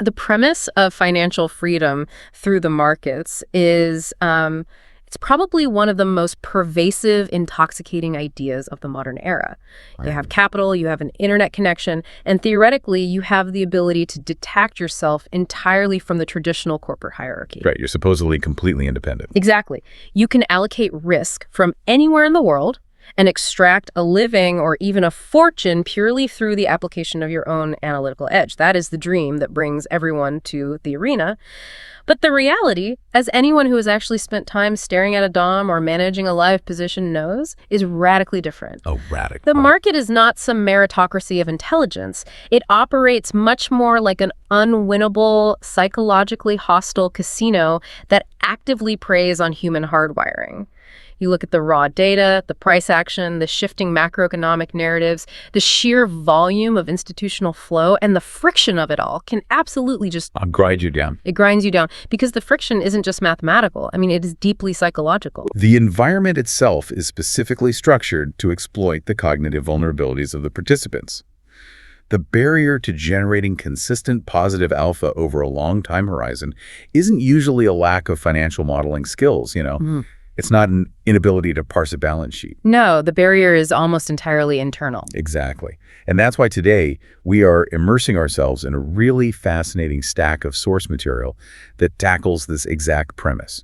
The premise of financial freedom through the markets is it's probably one of the most pervasive, intoxicating ideas of the modern era. You have capital, you have an internet connection, and theoretically, you have the ability to detach yourself entirely from the traditional corporate hierarchy. Right, you're supposedly completely independent. Exactly. You can allocate risk from anywhere in the world and extract a living or even a fortune purely through the application of your own analytical edge. That is the dream that brings everyone to the arena. But the reality, as anyone who has actually spent time staring at a DOM or managing a live position knows, is radically different. Oh, radical. The market is not some meritocracy of intelligence. It operates much more like an unwinnable, psychologically hostile casino that actively preys on human hardwiring. You look at the raw data, the price action, the shifting macroeconomic narratives, the sheer volume of institutional flow, and the friction of it all can absolutely just... I'll grind you down. It grinds you down because the friction isn't just mathematical. I mean, it is deeply psychological. The environment itself is specifically structured to exploit the cognitive vulnerabilities of the participants. The barrier to generating consistent positive alpha over a long time horizon isn't usually a lack of financial modeling skills, you know. It's not an inability to parse a balance sheet. No, the barrier is almost entirely internal. Exactly. And that's why today we are immersing ourselves in a really fascinating stack of source material that tackles this exact premise.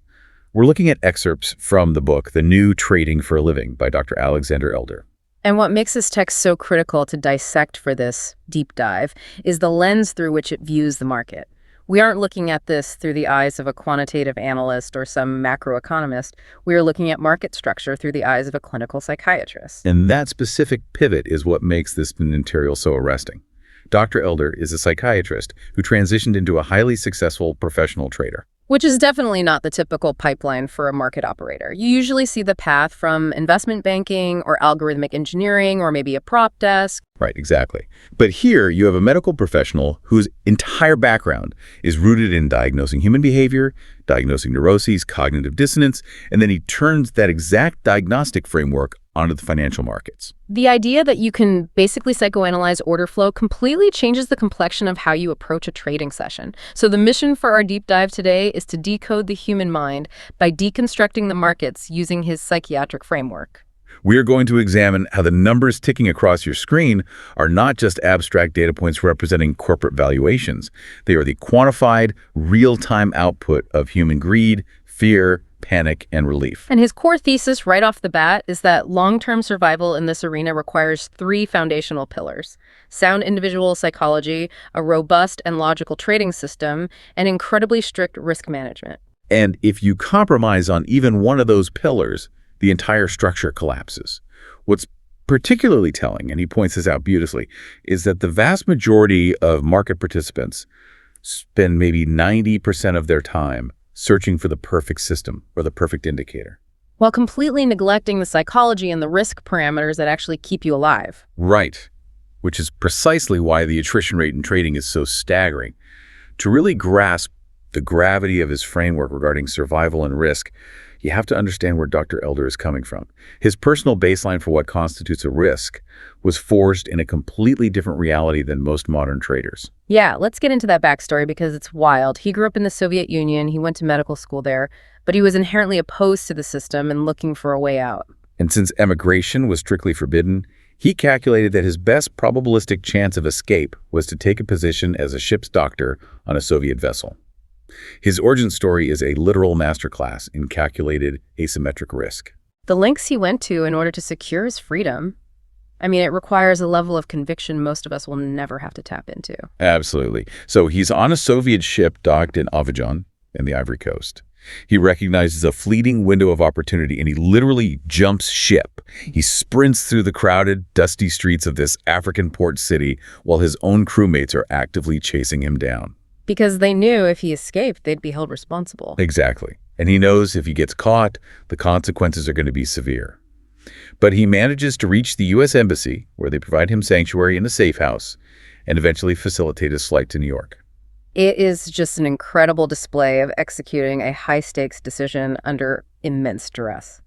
We're looking at excerpts from the book, The New Trading for a Living by Dr. Alexander Elder. And what makes this text so critical to dissect for this deep dive is the lens through which it views the market. We aren't looking at this through the eyes of a quantitative analyst or some macroeconomist. We are looking at market structure through the eyes of a clinical psychiatrist. And that specific pivot is what makes this material so arresting. Dr. Elder is a psychiatrist who transitioned into a highly successful professional trader. Which is definitely not the typical pipeline for a market operator. You usually see the path from investment banking or algorithmic engineering or maybe a prop desk. Right, exactly. But here you have a medical professional whose entire background is rooted in diagnosing human behavior, diagnosing neuroses, cognitive dissonance, and then he turns that exact diagnostic framework onto the financial markets. The idea that you can basically psychoanalyze order flow completely changes the complexion of how you approach a trading session. So the mission for our deep dive today is to decode the human mind by deconstructing the markets using his psychiatric framework. We are going to examine how the numbers ticking across your screen are not just abstract data points representing corporate valuations. They are the quantified, real-time output of human greed, fear, panic, and relief. And his core thesis right off the bat is that long-term survival in this arena requires three foundational pillars: sound individual psychology, a robust and logical trading system, and incredibly strict risk management. And if you compromise on even one of those pillars, the entire structure collapses. What's particularly telling, and he points this out beautifully, is that the vast majority of market participants spend maybe 90% of their time searching for the perfect system or the perfect indicator, while completely neglecting the psychology and the risk parameters that actually keep you alive. Right, which is precisely why the attrition rate in trading is so staggering. To really grasp the gravity of his framework regarding survival and risk, you have to understand where Dr. Elder is coming from. His personal baseline for what constitutes a risk was forged in a completely different reality than most modern traders. Yeah, let's get into that backstory because it's wild. He grew up in the Soviet Union, he went to medical school there, but he was inherently opposed to the system and looking for a way out. And since emigration was strictly forbidden, he calculated that his best probabilistic chance of escape was to take a position as a ship's doctor on a Soviet vessel. His origin story is a literal masterclass in calculated asymmetric risk. The lengths he went to in order to secure his freedom, I mean, it requires a level of conviction most of us will never have to tap into. Absolutely. So he's on a Soviet ship docked in Avignon in the Ivory Coast. He recognizes a fleeting window of opportunity and he literally jumps ship. He sprints through the crowded, dusty streets of this African port city while his own crewmates are actively chasing him down. Because they knew if he escaped, they'd be held responsible. Exactly. And he knows if he gets caught, the consequences are going to be severe. But he manages to reach the U.S. Embassy, where they provide him sanctuary in a safe house, and eventually facilitate his flight to New York. It is just an incredible display of executing a high-stakes decision under immense duress.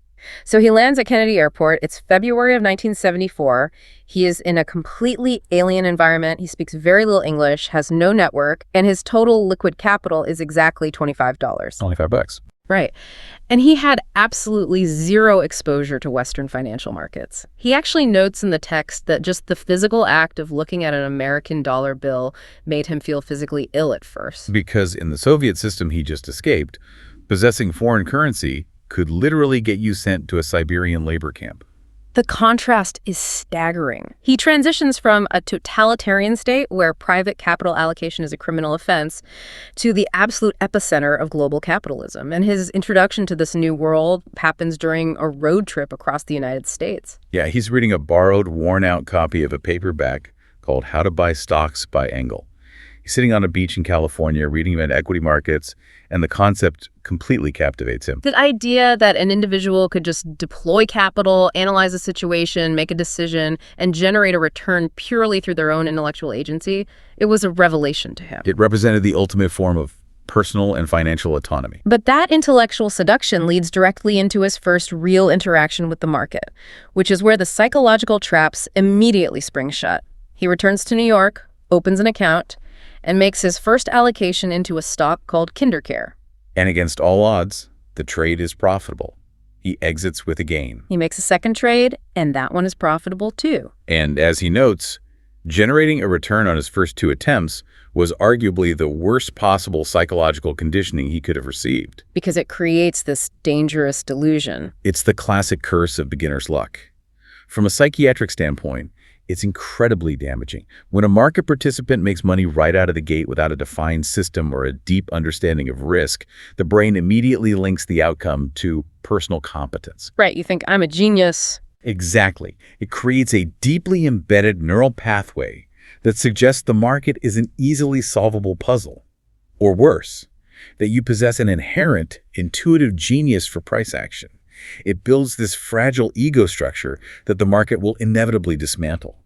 So he lands at Kennedy Airport. It's February of 1974. He is in a completely alien environment. He speaks very little English, has no network, and his total liquid capital is exactly $25. Only $5. Right. And he had absolutely zero exposure to Western financial markets. He actually notes in the text that just the physical act of looking at an American dollar bill made him feel physically ill at first. Because in the Soviet system he just escaped, possessing foreign currency could literally get you sent to a Siberian labor camp. The contrast is staggering. He transitions from a totalitarian state where private capital allocation is a criminal offense to the absolute epicenter of global capitalism. And his introduction to this new world happens during a road trip across the United States. Yeah, he's reading a borrowed, worn-out copy of a paperback called How to Buy Stocks by Engel. He's sitting on a beach in California reading about equity markets, and the concept completely captivates him. The idea that an individual could just deploy capital, analyze a situation, make a decision, and generate a return purely through their own intellectual agency, it was a revelation to him. It represented the ultimate form of personal and financial autonomy. But that intellectual seduction leads directly into his first real interaction with the market, which is where the psychological traps immediately spring shut. He returns to New York, opens an account, and makes his first allocation into a stock called KinderCare. And against all odds, the trade is profitable. He exits with a gain. He makes a second trade, and that one is profitable too. And as he notes, generating a return on his first 2 attempts was arguably the worst possible psychological conditioning he could have received. Because it creates this dangerous delusion. It's the classic curse of beginner's luck. From a psychiatric standpoint, it's incredibly damaging. When a market participant makes money right out of the gate without a defined system or a deep understanding of risk, the brain immediately links the outcome to personal competence. Right, you think, I'm a genius. Exactly. It creates a deeply embedded neural pathway that suggests the market is an easily solvable puzzle. Or worse, that you possess an inherent, intuitive genius for price action. It builds this fragile ego structure that the market will inevitably dismantle.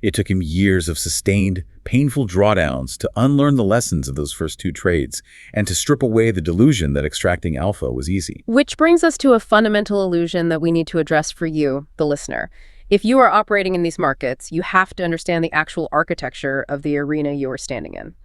It took him years of sustained, painful drawdowns to unlearn the lessons of those first 2 trades and to strip away the delusion that extracting alpha was easy. Which brings us to a fundamental illusion that we need to address for you, the listener. If you are operating in these markets, you have to understand the actual architecture of the arena you are standing in.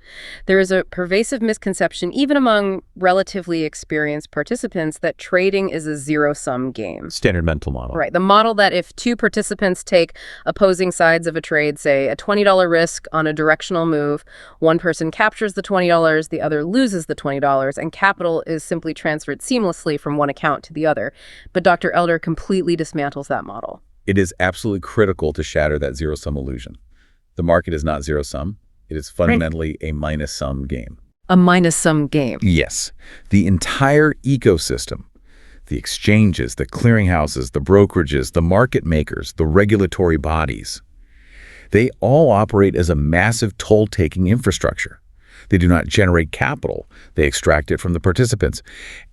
There is a pervasive misconception, even among relatively experienced participants, that trading is a zero-sum game. Standard mental model. Right. The model that if 2 participants take opposing sides of a trade, say a $20 risk on a directional move, one person captures the $20, the other loses the $20, and capital is simply transferred seamlessly from one account to the other. But Dr. Elder completely dismantles that model. It is absolutely critical to shatter that zero-sum illusion. The market is not zero-sum. It is fundamentally a minus-sum game. A minus-sum game. Yes. The entire ecosystem, the exchanges, the clearinghouses, the brokerages, the market makers, the regulatory bodies, they all operate as a massive toll-taking infrastructure. They do not generate capital. They extract it from the participants.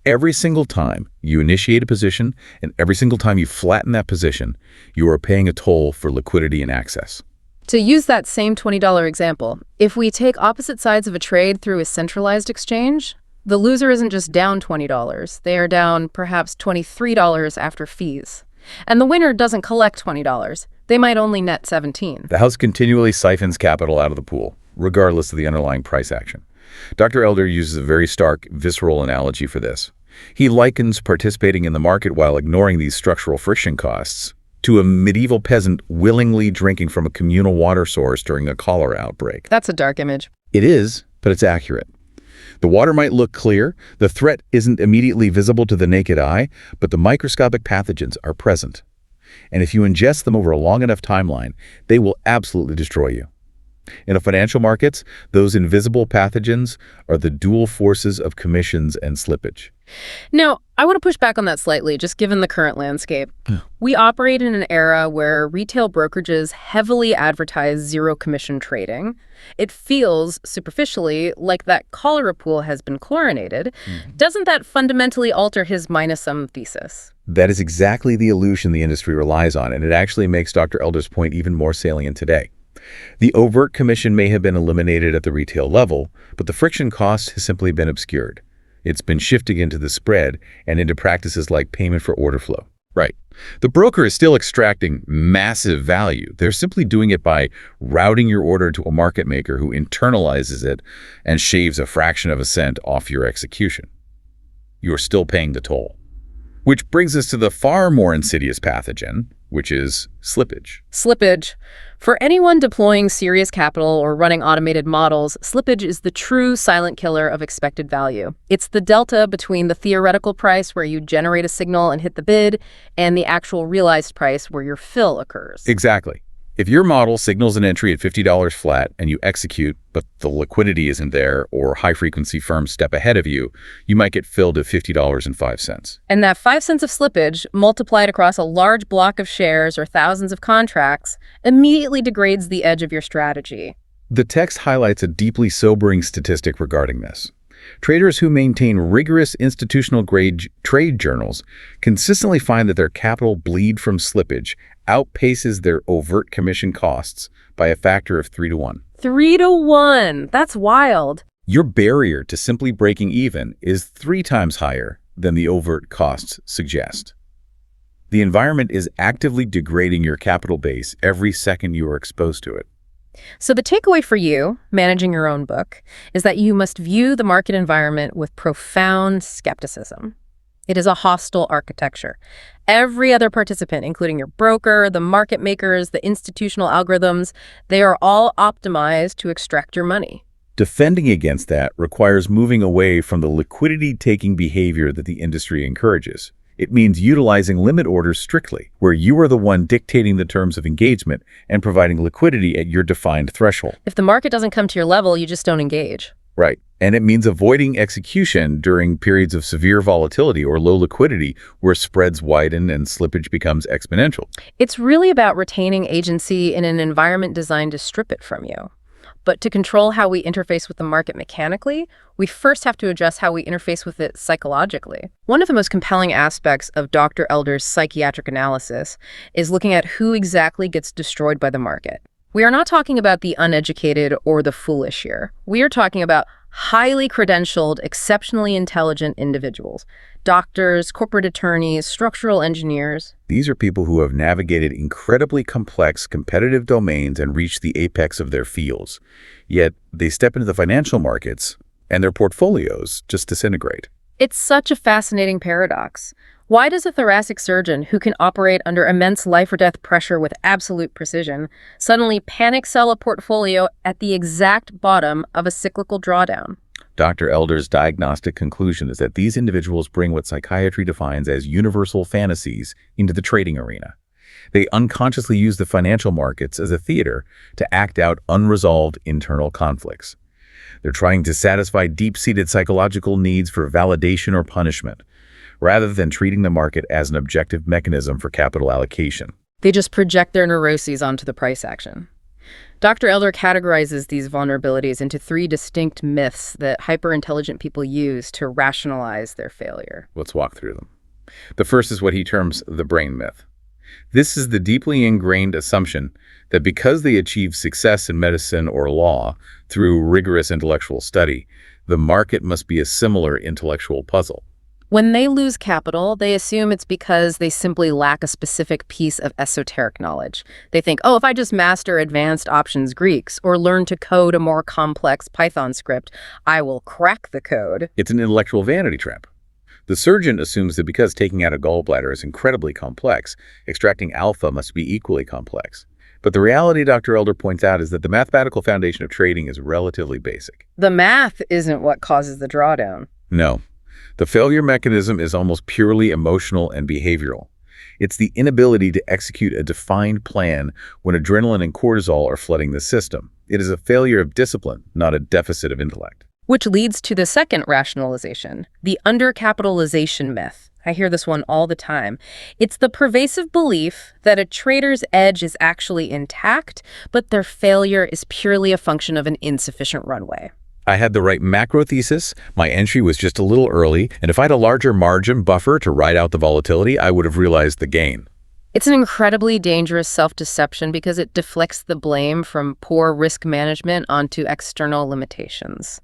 Every single time you initiate a position and every single time you flatten that position, you are paying a toll for liquidity and access. To use that same $20 example, if we take opposite sides of a trade through a centralized exchange, the loser isn't just down $20. They are down perhaps $23 after fees. And the winner doesn't collect $20. They might only net $17. The house continually siphons capital out of the pool, regardless of the underlying price action. Dr. Elder uses a very stark, visceral analogy for this. He likens participating in the market while ignoring these structural friction costs to a medieval peasant willingly drinking from a communal water source during a cholera outbreak. That's a dark image. It is, but it's accurate. The water might look clear, the threat isn't immediately visible to the naked eye, but the microscopic pathogens are present. And if you ingest them over a long enough timeline, they will absolutely destroy you. In the financial markets, those invisible pathogens are the dual forces of commissions and slippage. Now, I want to push back on that slightly, just given the current landscape. We operate in an era where retail brokerages heavily advertise zero-commission trading. It feels, superficially, like that cholera pool has been chlorinated. Doesn't that fundamentally alter his minus-sum thesis? That is exactly the illusion the industry relies on, and it actually makes Dr. Elder's point even more salient today. The overt commission may have been eliminated at the retail level, but the friction cost has simply been obscured. It's been shifted into the spread and into practices like payment for order flow. Right. The broker is still extracting massive value. They're simply doing it by routing your order to a market maker who internalizes it and shaves a fraction of a cent off your execution. You're still paying the toll. Which brings us to the far more insidious pathogen, which is slippage. Slippage. For anyone deploying serious capital or running automated models, slippage is the true silent killer of expected value. It's the delta between the theoretical price where you generate a signal and hit the bid and the actual realized price where your fill occurs. Exactly. If your model signals an entry at $50 flat and you execute, but the liquidity isn't there or high-frequency firms step ahead of you, you might get filled at $50.05. And that 5 cents of slippage, multiplied across a large block of shares or thousands of contracts, immediately degrades the edge of your strategy. The text highlights a deeply sobering statistic regarding this. Traders who maintain rigorous institutional-grade trade journals consistently find that their capital bleed from slippage outpaces their overt commission costs by a factor of 3 to 1. 3 to 1. That's wild. Your barrier to simply breaking even is 3 times higher than the overt costs suggest. The environment is actively degrading your capital base every second you are exposed to it. So the takeaway for you, managing your own book, is that you must view the market environment with profound skepticism. It is a hostile architecture. Every other participant, including your broker, the market makers, the institutional algorithms, they are all optimized to extract your money. Defending against that requires moving away from the liquidity-taking behavior that the industry encourages. It means utilizing limit orders strictly, where you are the one dictating the terms of engagement and providing liquidity at your defined threshold. If the market doesn't come to your level, you just don't engage. Right. And it means avoiding execution during periods of severe volatility or low liquidity where spreads widen and slippage becomes exponential. It's really about retaining agency in an environment designed to strip it from you. But to control how we interface with the market mechanically, we first have to address how we interface with it psychologically. One of the most compelling aspects of Dr. Elder's psychiatric analysis is looking at who exactly gets destroyed by the market. We are not talking about the uneducated or the foolish here. We are talking about highly credentialed, exceptionally intelligent individuals. Doctors, corporate attorneys, structural engineers. These are people who have navigated incredibly complex competitive domains and reached the apex of their fields. Yet they step into the financial markets and their portfolios just disintegrate. It's such a fascinating paradox. Why does a thoracic surgeon who can operate under immense life-or-death pressure with absolute precision suddenly panic sell a portfolio at the exact bottom of a cyclical drawdown? Dr. Elder's diagnostic conclusion is that these individuals bring what psychiatry defines as universal fantasies into the trading arena. They unconsciously use the financial markets as a theater to act out unresolved internal conflicts. They're trying to satisfy deep-seated psychological needs for validation or punishment, rather than treating the market as an objective mechanism for capital allocation. They just project their neuroses onto the price action. Dr. Elder categorizes these vulnerabilities into 3 distinct myths that hyper-intelligent people use to rationalize their failure. Let's walk through them. The first is what he terms the brain myth. This is the deeply ingrained assumption that because they achieve success in medicine or law through rigorous intellectual study, the market must be a similar intellectual puzzle. When they lose capital, they assume it's because they simply lack a specific piece of esoteric knowledge. They think, oh, if I just master advanced options Greeks or learn to code a more complex Python script, I will crack the code. It's an intellectual vanity trap. The surgeon assumes that because taking out a gallbladder is incredibly complex, extracting alpha must be equally complex. But the reality, Dr. Elder points out, is that the mathematical foundation of trading is relatively basic. The math isn't what causes the drawdown. No. The failure mechanism is almost purely emotional and behavioral. It's the inability to execute a defined plan when adrenaline and cortisol are flooding the system. It is a failure of discipline, not a deficit of intellect. Which leads to the second rationalization, the undercapitalization myth. I hear this one all the time. It's the pervasive belief that a trader's edge is actually intact, but their failure is purely a function of an insufficient runway. I had the right macro thesis, my entry was just a little early, and if I had a larger margin buffer to ride out the volatility, I would have realized the gain. It's an incredibly dangerous self-deception because it deflects the blame from poor risk management onto external limitations.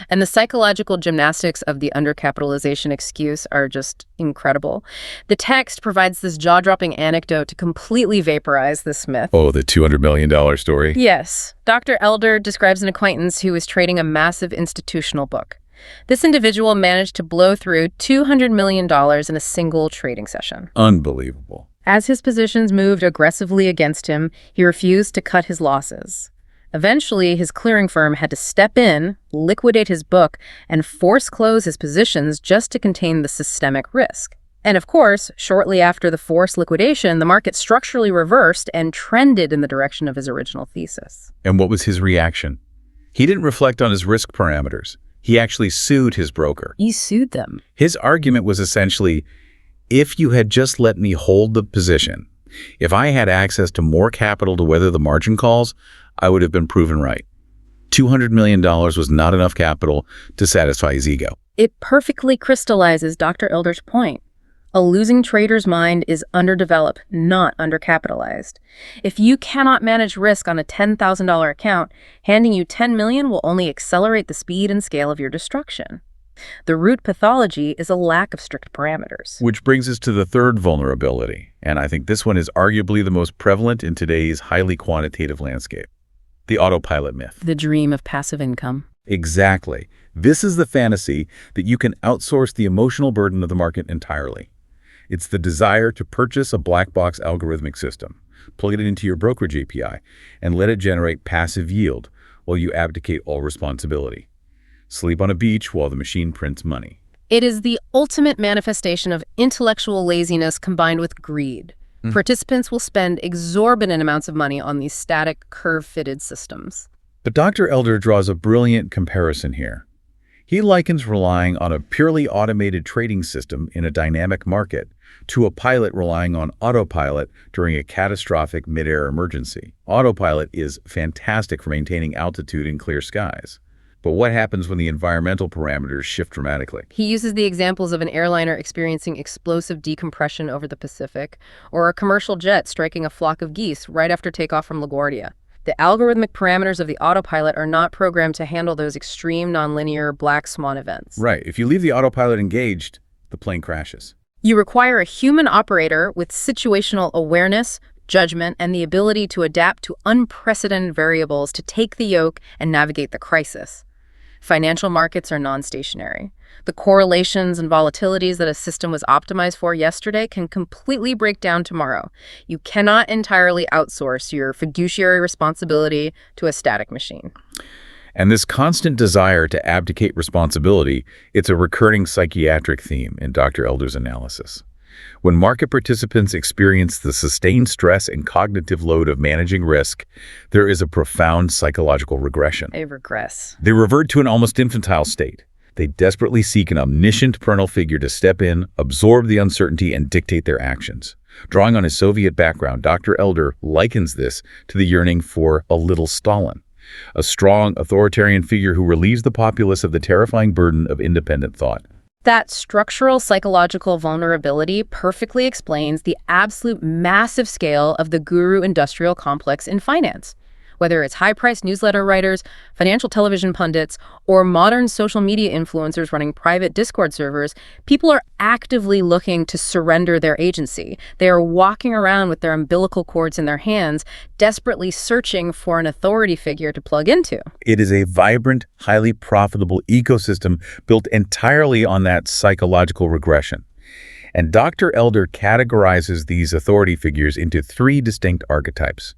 And the psychological gymnastics of the undercapitalization excuse are just incredible. The text provides this jaw-dropping anecdote to completely vaporize this myth. Oh, the $200 million story? Yes. Dr. Elder describes an acquaintance who was trading a massive institutional book. This individual managed to blow through $200 million in a single trading session. Unbelievable. As his positions moved aggressively against him, he refused to cut his losses. Eventually, his clearing firm had to step in, liquidate his book, and force close his positions just to contain the systemic risk. And of course, shortly after the forced liquidation, the market structurally reversed and trended in the direction of his original thesis. And what was his reaction? He didn't reflect on his risk parameters. He actually sued his broker. He sued them. His argument was essentially, if you had just let me hold the position, if I had access to more capital to weather the margin calls, I would have been proven right. $200 million was not enough capital to satisfy his ego. It perfectly crystallizes Dr. Elder's point. A losing trader's mind is underdeveloped, not undercapitalized. If you cannot manage risk on a $10,000 account, handing you $10 million will only accelerate the speed and scale of your destruction. The root pathology is a lack of strict parameters. Which brings us to the third vulnerability, and I think this one is arguably the most prevalent in today's highly quantitative landscape. The autopilot myth. The dream of passive income. Exactly. This is the fantasy that you can outsource the emotional burden of the market entirely. It's the desire to purchase a black box algorithmic system, plug it into your brokerage API, and let it generate passive yield while you abdicate all responsibility. Sleep on a beach while the machine prints money. It is the ultimate manifestation of intellectual laziness combined with greed. Participants will spend exorbitant amounts of money on these static, curve-fitted systems. But Dr. Elder draws a brilliant comparison here. He likens relying on a purely automated trading system in a dynamic market to a pilot relying on autopilot during a catastrophic mid-air emergency. Autopilot is fantastic for maintaining altitude in clear skies. But what happens when the environmental parameters shift dramatically? He uses the examples of an airliner experiencing explosive decompression over the Pacific, or a commercial jet striking a flock of geese right after takeoff from LaGuardia. The algorithmic parameters of the autopilot are not programmed to handle those extreme nonlinear black swan events. Right. If you leave the autopilot engaged, the plane crashes. You require a human operator with situational awareness, judgment, and the ability to adapt to unprecedented variables to take the yoke and navigate the crisis. Financial markets are non-stationary. The correlations and volatilities that a system was optimized for yesterday can completely break down tomorrow. You cannot entirely outsource your fiduciary responsibility to a static machine. And this constant desire to abdicate responsibility, it's a recurring psychiatric theme in Dr. Elder's analysis. When market participants experience the sustained stress and cognitive load of managing risk, there is a profound psychological regression. A regress. They revert to an almost infantile state. They desperately seek an omniscient parental figure to step in, absorb the uncertainty, and dictate their actions. Drawing on his Soviet background, Dr. Elder likens this to the yearning for a little Stalin, a strong, authoritarian figure who relieves the populace of the terrifying burden of independent thought. That structural psychological vulnerability perfectly explains the absolute massive scale of the guru industrial complex in finance. Whether it's high-priced newsletter writers, financial television pundits, or modern social media influencers running private Discord servers, people are actively looking to surrender their agency. They are walking around with their umbilical cords in their hands, desperately searching for an authority figure to plug into. It is a vibrant, highly profitable ecosystem built entirely on that psychological regression. And Dr. Elder categorizes these authority figures into three distinct archetypes.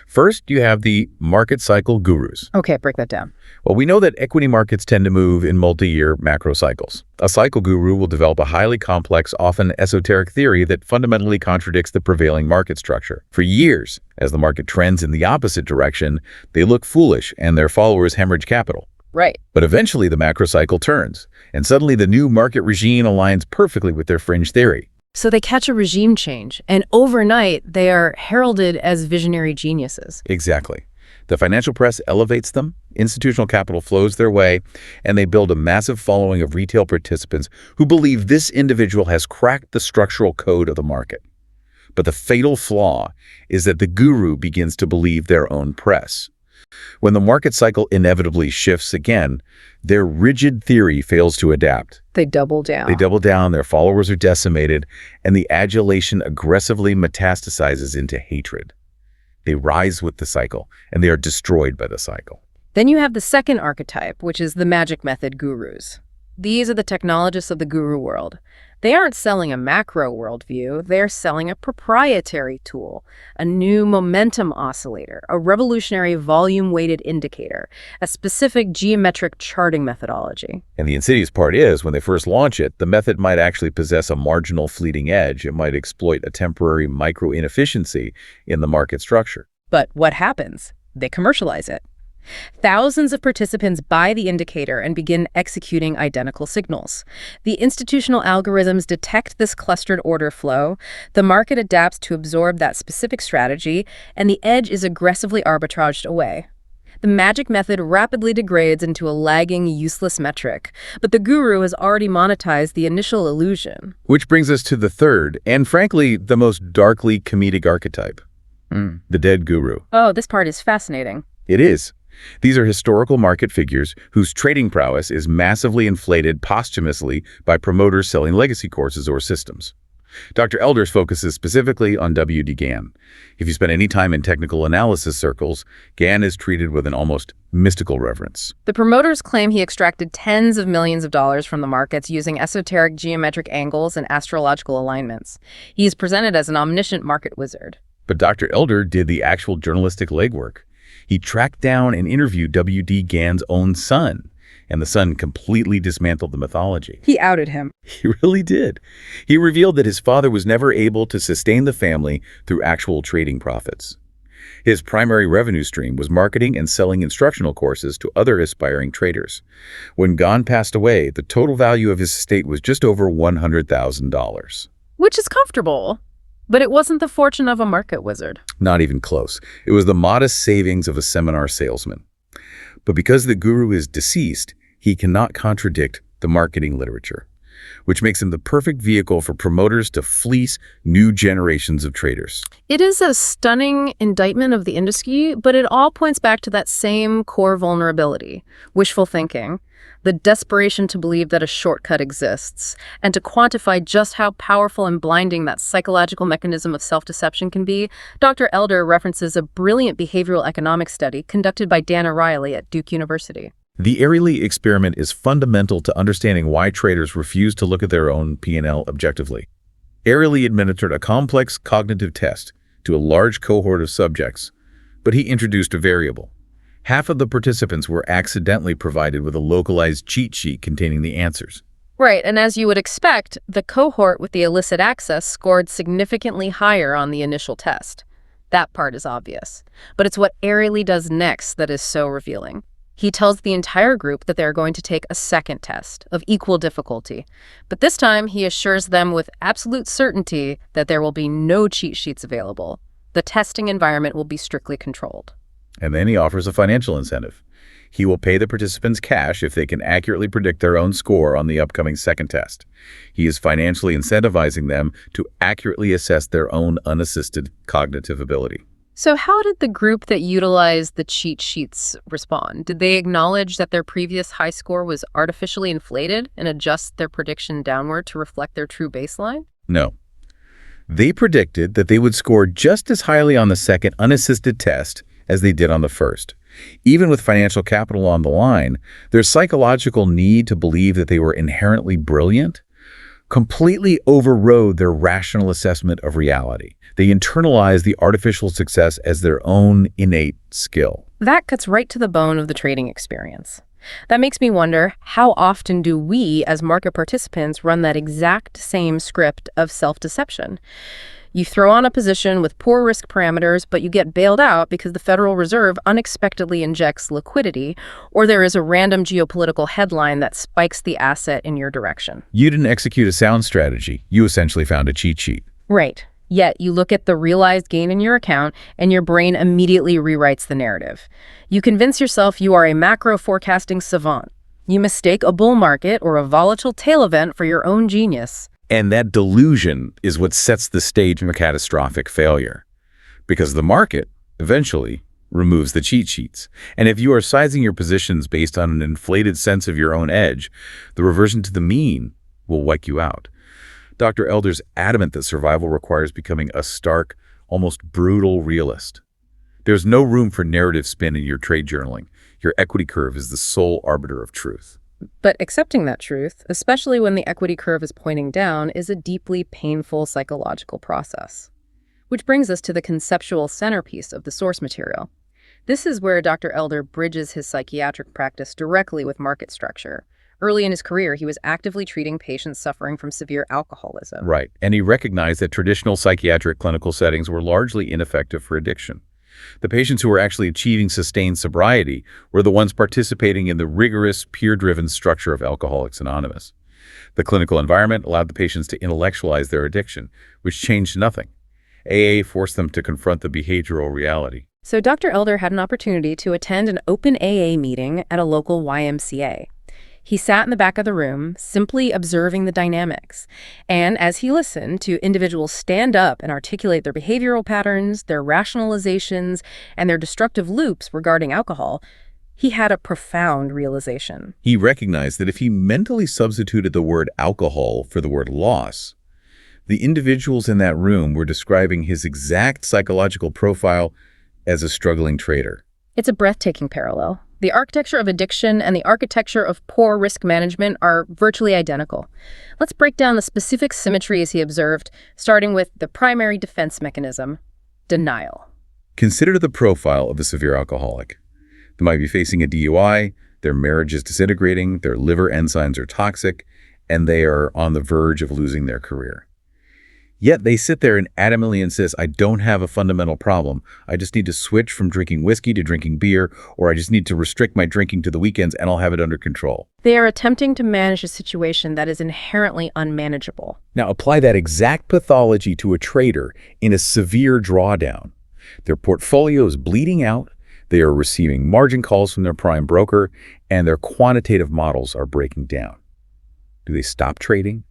First, you have the market cycle gurus. Okay, break that down. Well, we know that equity markets tend to move in multi-year macro cycles. A cycle guru will develop a highly complex, often esoteric theory that fundamentally contradicts the prevailing market structure. For years, as the market trends in the opposite direction, they look foolish and their followers hemorrhage capital. Right. But eventually the macro cycle turns, and suddenly the new market regime aligns perfectly with their fringe theory. So they catch a regime change, and overnight they are heralded as visionary geniuses. Exactly. The financial press elevates them, institutional capital flows their way, and they build a massive following of retail participants who believe this individual has cracked the structural code of the market. But the fatal flaw is that the guru begins to believe their own press. When the market cycle inevitably shifts again, their rigid theory fails to adapt. They double down. They double down, their followers are decimated, and the adulation aggressively metastasizes into hatred. They rise with the cycle, and they are destroyed by the cycle. Then you have the second archetype, which is the magic method gurus. These are the technologists of the guru world. They aren't selling a macro worldview, they're selling a proprietary tool, a new momentum oscillator, a revolutionary volume-weighted indicator, a specific geometric charting methodology. And the insidious part is, when they first launch it, the method might actually possess a marginal fleeting edge. It might exploit a temporary micro-inefficiency in the market structure. But what happens? They commercialize it. Thousands of participants buy the indicator and begin executing identical signals. The institutional algorithms detect this clustered order flow, the market adapts to absorb that specific strategy, and the edge is aggressively arbitraged away. The magic method rapidly degrades into a lagging, useless metric, but the guru has already monetized the initial illusion. Which brings us to the third, and frankly, the most darkly comedic archetype, the dead guru. Oh, this part is fascinating. It is. These are historical market figures whose trading prowess is massively inflated posthumously by promoters selling legacy courses or systems. Dr. Elders focuses specifically on W.D. Gann. If you spend any time in technical analysis circles, Gann is treated with an almost mystical reverence. The promoters claim he extracted tens of millions of dollars from the markets using esoteric geometric angles and astrological alignments. He is presented as an omniscient market wizard. But Dr. Elder did the actual journalistic legwork. He tracked down and interviewed W.D. Gann's own son, and the son completely dismantled the mythology. He outed him. He really did. He revealed that his father was never able to sustain the family through actual trading profits. His primary revenue stream was marketing and selling instructional courses to other aspiring traders. When Gann passed away, the total value of his estate was just over $100,000. Which is comfortable. But it wasn't the fortune of a market wizard. Not even close. It was the modest savings of a seminar salesman. But because the guru is deceased, he cannot contradict the marketing literature, which makes him the perfect vehicle for promoters to fleece new generations of traders. It is a stunning indictment of the industry, but it all points back to that same core vulnerability, wishful thinking, the desperation to believe that a shortcut exists, and to quantify just how powerful and blinding that psychological mechanism of self-deception can be. Dr. Elder references a brilliant behavioral economics study conducted by Dan O'Reilly at Duke University. The Airlie experiment is fundamental to understanding why traders refuse to look at their own P&L objectively. Airlie administered a complex cognitive test to a large cohort of subjects, but he introduced a variable. Half of the participants were accidentally provided with a localized cheat sheet containing the answers. Right, and as you would expect, the cohort with the illicit access scored significantly higher on the initial test. That part is obvious. But it's what Airlie does next that is so revealing. He tells the entire group that they're going to take a second test of equal difficulty. But this time, he assures them with absolute certainty that there will be no cheat sheets available. The testing environment will be strictly controlled. And then he offers a financial incentive. He will pay the participants cash if they can accurately predict their own score on the upcoming second test. He is financially incentivizing them to accurately assess their own unassisted cognitive ability. So how did the group that utilized the cheat sheets respond? Did they acknowledge that their previous high score was artificially inflated and adjust their prediction downward to reflect their true baseline? No. They predicted that they would score just as highly on the second unassisted test as they did on the first. Even with financial capital on the line, their psychological need to believe that they were inherently brilliant completely overrode their rational assessment of reality. They internalized the artificial success as their own innate skill. That cuts right to the bone of the trading experience. That makes me wonder, how often do we, as market participants, run that exact same script of self-deception? You throw on a position with poor risk parameters, but you get bailed out because the Federal Reserve unexpectedly injects liquidity, or there is a random geopolitical headline that spikes the asset in your direction. You didn't execute a sound strategy. You essentially found a cheat sheet. Right. Yet you look at the realized gain in your account, and your brain immediately rewrites the narrative. You convince yourself you are a macro forecasting savant. You mistake a bull market or a volatile tail event for your own genius. And that delusion is what sets the stage for catastrophic failure. Because the market, eventually, removes the cheat sheets. And if you are sizing your positions based on an inflated sense of your own edge, the reversion to the mean will wipe you out. Dr. Elder's adamant that survival requires becoming a stark, almost brutal realist. There's no room for narrative spin in your trade journaling. Your equity curve is the sole arbiter of truth. But accepting that truth, especially when the equity curve is pointing down, is a deeply painful psychological process. Which brings us to the conceptual centerpiece of the source material. This is where Dr. Elder bridges his psychiatric practice directly with market structure. Early in his career, he was actively treating patients suffering from severe alcoholism. Right, and he recognized that traditional psychiatric clinical settings were largely ineffective for addiction. The patients who were actually achieving sustained sobriety were the ones participating in the rigorous, peer-driven structure of Alcoholics Anonymous. The clinical environment allowed the patients to intellectualize their addiction, which changed nothing. AA forced them to confront the behavioral reality. So Dr. Elder had an opportunity to attend an open AA meeting at a local YMCA. He sat in the back of the room, simply observing the dynamics. And as he listened to individuals stand up and articulate their behavioral patterns, their rationalizations, and their destructive loops regarding alcohol, he had a profound realization. He recognized that if he mentally substituted the word alcohol for the word loss, the individuals in that room were describing his exact psychological profile as a struggling trader. It's a breathtaking parallel. The architecture of addiction and the architecture of poor risk management are virtually identical. Let's break down the specific symmetries he observed, starting with the primary defense mechanism, denial. Consider the profile of a severe alcoholic. They might be facing a DUI, their marriage is disintegrating, their liver enzymes are toxic, and they are on the verge of losing their career. Yet they sit there and adamantly insist, I don't have a fundamental problem. I just need to switch from drinking whiskey to drinking beer, or I just need to restrict my drinking to the weekends and I'll have it under control. They are attempting to manage a situation that is inherently unmanageable. Now apply that exact pathology to a trader in a severe drawdown. Their portfolio is bleeding out, they are receiving margin calls from their prime broker, and their quantitative models are breaking down. Do they stop trading,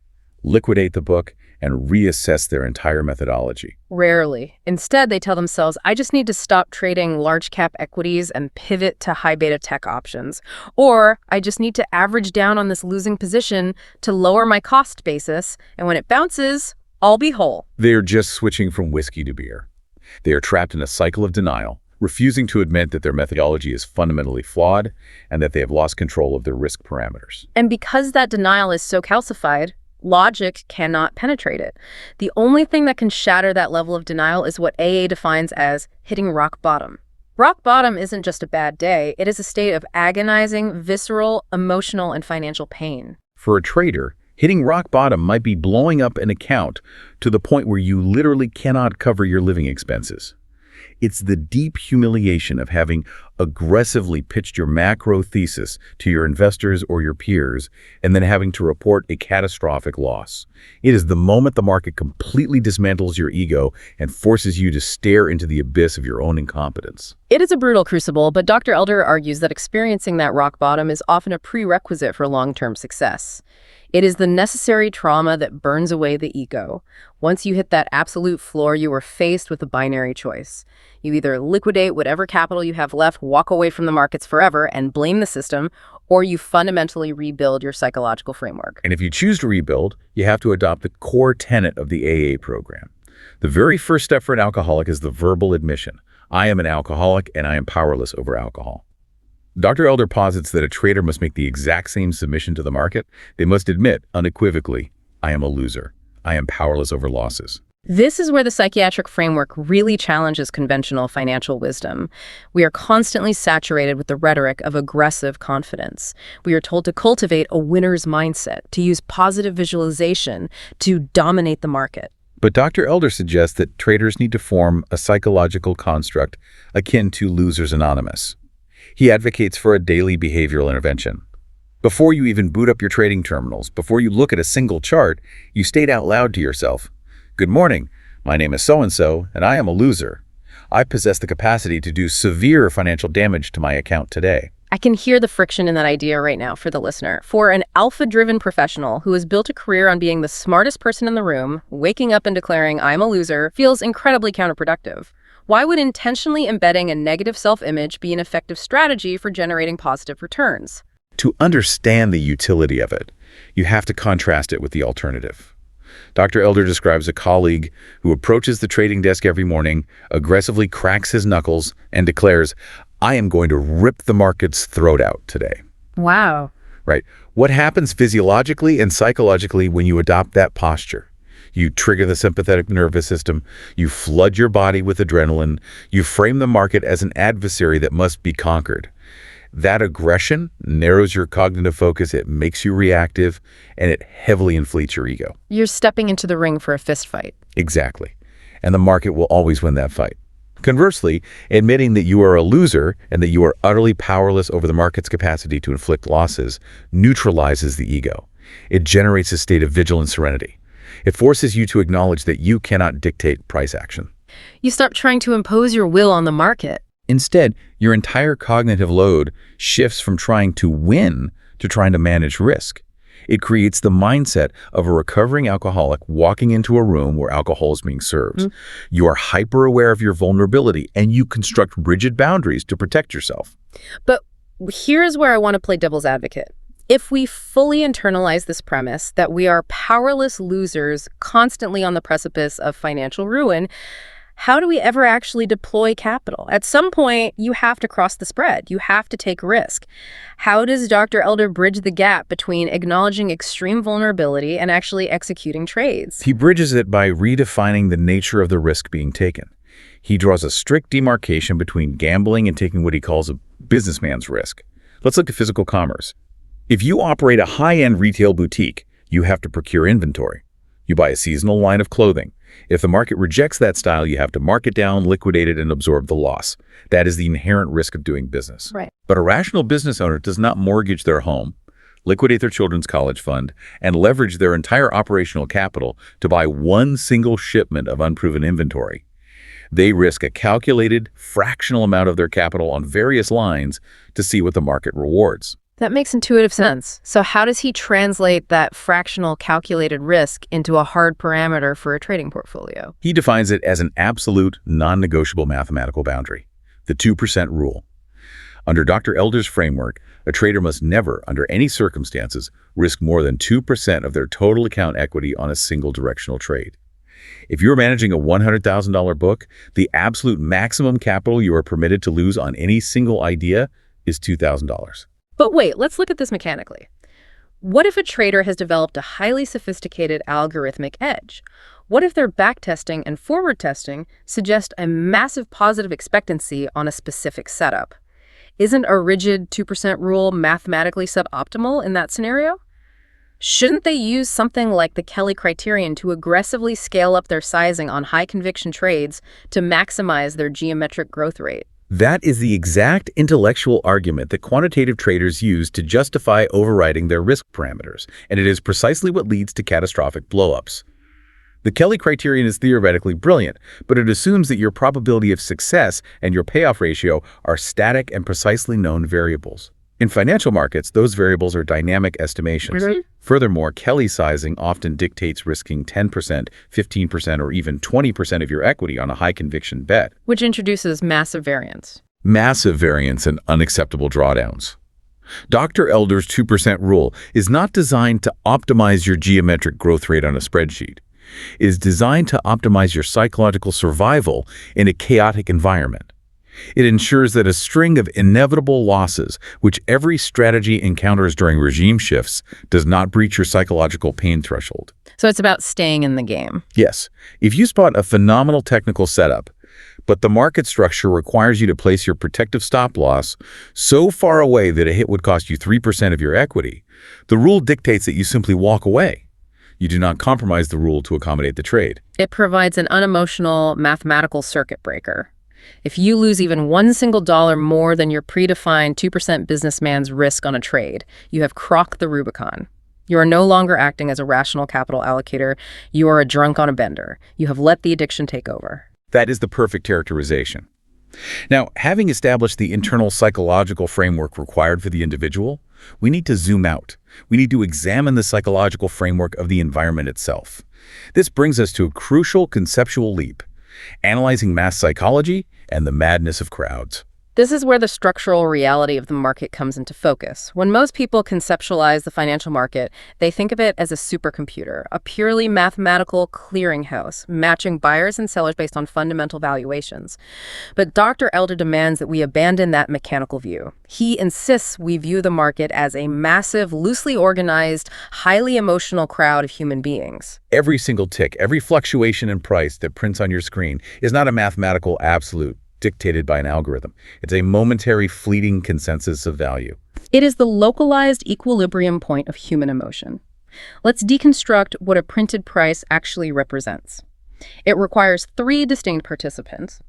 liquidate the book, and reassess their entire methodology? Rarely. Instead, they tell themselves, I just need to stop trading large cap equities and pivot to high beta tech options. Or I just need to average down on this losing position to lower my cost basis, and when it bounces, I'll be whole. They are just switching from whiskey to beer. They are trapped in a cycle of denial, refusing to admit that their methodology is fundamentally flawed and that they have lost control of their risk parameters. And because that denial is so calcified, logic cannot penetrate it. The only thing that can shatter that level of denial is what AA defines as hitting rock bottom. Rock bottom isn't just a bad day, it is a state of agonizing, visceral, emotional, and financial pain. For a trader, hitting rock bottom might be blowing up an account to the point where you literally cannot cover your living expenses. It's the deep humiliation of having aggressively pitched your macro thesis to your investors or your peers and then having to report a catastrophic loss. It is the moment the market completely dismantles your ego and forces you to stare into the abyss of your own incompetence. It is a brutal crucible, but Dr. Elder argues that experiencing that rock bottom is often a prerequisite for long-term success. It is the necessary trauma that burns away the ego. Once you hit that absolute floor, you are faced with a binary choice. You either liquidate whatever capital you have left, walk away from the markets forever, and blame the system, or you fundamentally rebuild your psychological framework. And if you choose to rebuild, you have to adopt the core tenet of the AA program. The very first step for an alcoholic is the verbal admission. I am an alcoholic and I am powerless over alcohol. Dr. Elder posits that a trader must make the exact same submission to the market. They must admit, unequivocally, I am a loser. I am powerless over losses. This is where the psychiatric framework really challenges conventional financial wisdom. We are constantly saturated with the rhetoric of aggressive confidence. We are told to cultivate a winner's mindset, to use positive visualization, to dominate the market. But Dr. Elder suggests that traders need to form a psychological construct akin to Losers Anonymous. He advocates for a daily behavioral intervention. Before you even boot up your trading terminals, before you look at a single chart, you state out loud to yourself, "Good morning, my name is so-and-so, and I am a loser. I possess the capacity to do severe financial damage to my account today." I can hear the friction in that idea right now for the listener. For an alpha-driven professional who has built a career on being the smartest person in the room, waking up and declaring, "I'm a loser," feels incredibly counterproductive. Why would intentionally embedding a negative self-image be an effective strategy for generating positive returns? To understand the utility of it, you have to contrast it with the alternative. Dr. Elder describes a colleague who approaches the trading desk every morning, aggressively cracks his knuckles, and declares, "I am going to rip the market's throat out today." Wow. Right? What happens physiologically and psychologically when you adopt that posture? You trigger the sympathetic nervous system, you flood your body with adrenaline, you frame the market as an adversary that must be conquered. That aggression narrows your cognitive focus, it makes you reactive, and it heavily inflates your ego. You're stepping into the ring for a fist fight. Exactly. And the market will always win that fight. Conversely, admitting that you are a loser and that you are utterly powerless over the market's capacity to inflict losses neutralizes the ego. It generates a state of vigilant serenity. It forces you to acknowledge that you cannot dictate price action. You stop trying to impose your will on the market. Instead, your entire cognitive load shifts from trying to win to trying to manage risk. It creates the mindset of a recovering alcoholic walking into a room where alcohol is being served. You are hyper-aware of your vulnerability, and you construct rigid boundaries to protect yourself. But here's where I want to play devil's advocate. If we fully internalize this premise that we are powerless losers constantly on the precipice of financial ruin, how do we ever actually deploy capital? At some point, you have to cross the spread. You have to take risk. How does Dr. Elder bridge the gap between acknowledging extreme vulnerability and actually executing trades? He bridges it by redefining the nature of the risk being taken. He draws a strict demarcation between gambling and taking what he calls a businessman's risk. Let's look at physical commerce. If you operate a high-end retail boutique, you have to procure inventory. You buy a seasonal line of clothing. If the market rejects that style, you have to mark it down, liquidate it, and absorb the loss. That is the inherent risk of doing business. Right. But a rational business owner does not mortgage their home, liquidate their children's college fund, and leverage their entire operational capital to buy one single shipment of unproven inventory. They risk a calculated, fractional amount of their capital on various lines to see what the market rewards. That makes intuitive sense. So how does he translate that fractional calculated risk into a hard parameter for a trading portfolio? He defines it as an absolute, non-negotiable mathematical boundary, the 2% rule. Under Dr. Elder's framework, a trader must never, under any circumstances, risk more than 2% of their total account equity on a single directional trade. If you're managing a $100,000 book, the absolute maximum capital you are permitted to lose on any single idea is $2,000. But wait, let's look at this mechanically. What if a trader has developed a highly sophisticated algorithmic edge? What if their backtesting and forward testing suggest a massive positive expectancy on a specific setup? Isn't a rigid 2% rule mathematically suboptimal in that scenario? Shouldn't they use something like the Kelly criterion to aggressively scale up their sizing on high-conviction trades to maximize their geometric growth rate? That is the exact intellectual argument that quantitative traders use to justify overriding their risk parameters, and it is precisely what leads to catastrophic blowups. The Kelly criterion is theoretically brilliant, but it assumes that your probability of success and your payoff ratio are static and precisely known variables. In financial markets, those variables are dynamic estimations. Furthermore, Kelly sizing often dictates risking 10%, 15%, or even 20% of your equity on a high-conviction bet. Which introduces massive variance. Massive variance and unacceptable drawdowns. Dr. Elder's 2% rule is not designed to optimize your geometric growth rate on a spreadsheet. It is designed to optimize your psychological survival in a chaotic environment. It ensures that a string of inevitable losses, which every strategy encounters during regime shifts, does not breach your psychological pain threshold. So it's about staying in the game. Yes. If you spot a phenomenal technical setup, but the market structure requires you to place your protective stop loss so far away that a hit would cost you 3% of your equity, the rule dictates that you simply walk away. You do not compromise the rule to accommodate the trade. It provides an unemotional mathematical circuit breaker. If you lose even one single dollar more than your predefined 2% businessman's risk on a trade, you have crossed the Rubicon. You are no longer acting as a rational capital allocator. You are a drunk on a bender. You have let the addiction take over. That is the perfect characterization. Now, having established the internal psychological framework required for the individual, we need to zoom out. We need to examine the psychological framework of the environment itself. This brings us to a crucial conceptual leap, analyzing mass psychology and the madness of crowds. This is where the structural reality of the market comes into focus. When most people conceptualize the financial market, they think of it as a supercomputer, a purely mathematical clearinghouse, matching buyers and sellers based on fundamental valuations. But Dr. Elder demands that we abandon that mechanical view. He insists we view the market as a massive, loosely organized, highly emotional crowd of human beings. Every single tick, every fluctuation in price that prints on your screen is not a mathematical absolute dictated by an algorithm. It's a momentary, fleeting consensus of value. It is the localized equilibrium point of human emotion. Let's deconstruct what a printed price actually represents. It requires three distinct participants.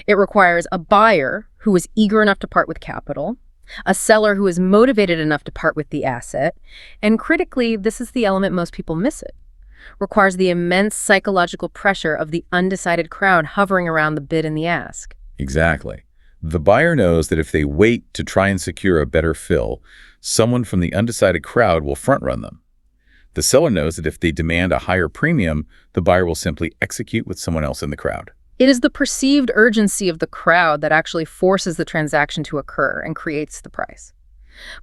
It requires a buyer who is eager enough to part with capital, a seller who is motivated enough to part with the asset, and critically, this is the element most people miss it. Requires the immense psychological pressure of the undecided crowd hovering around the bid and the ask. Exactly. The buyer knows that if they wait to try and secure a better fill, someone from the undecided crowd will front-run them. The seller knows that if they demand a higher premium, the buyer will simply execute with someone else in the crowd. It is the perceived urgency of the crowd that actually forces the transaction to occur and creates the price.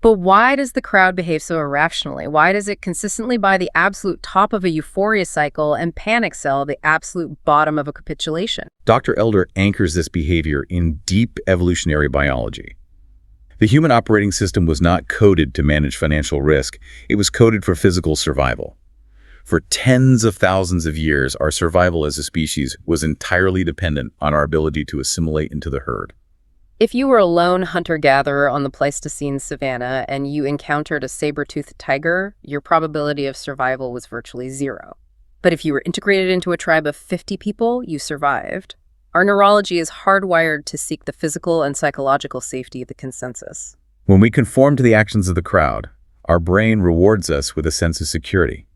But why does the crowd behave so irrationally? Why does it consistently buy the absolute top of a euphoria cycle and panic sell the absolute bottom of a capitulation? Dr. Elder anchors this behavior in deep evolutionary biology. The human operating system was not coded to manage financial risk. It was coded for physical survival. For tens of thousands of years, our survival as a species was entirely dependent on our ability to assimilate into the herd. If you were a lone hunter-gatherer on the Pleistocene savanna and you encountered a saber-toothed tiger, your probability of survival was virtually zero. But if you were integrated into a tribe of 50 people, you survived. Our neurology is hardwired to seek the physical and psychological safety of the consensus. When we conform to the actions of the crowd, our brain rewards us with a sense of security.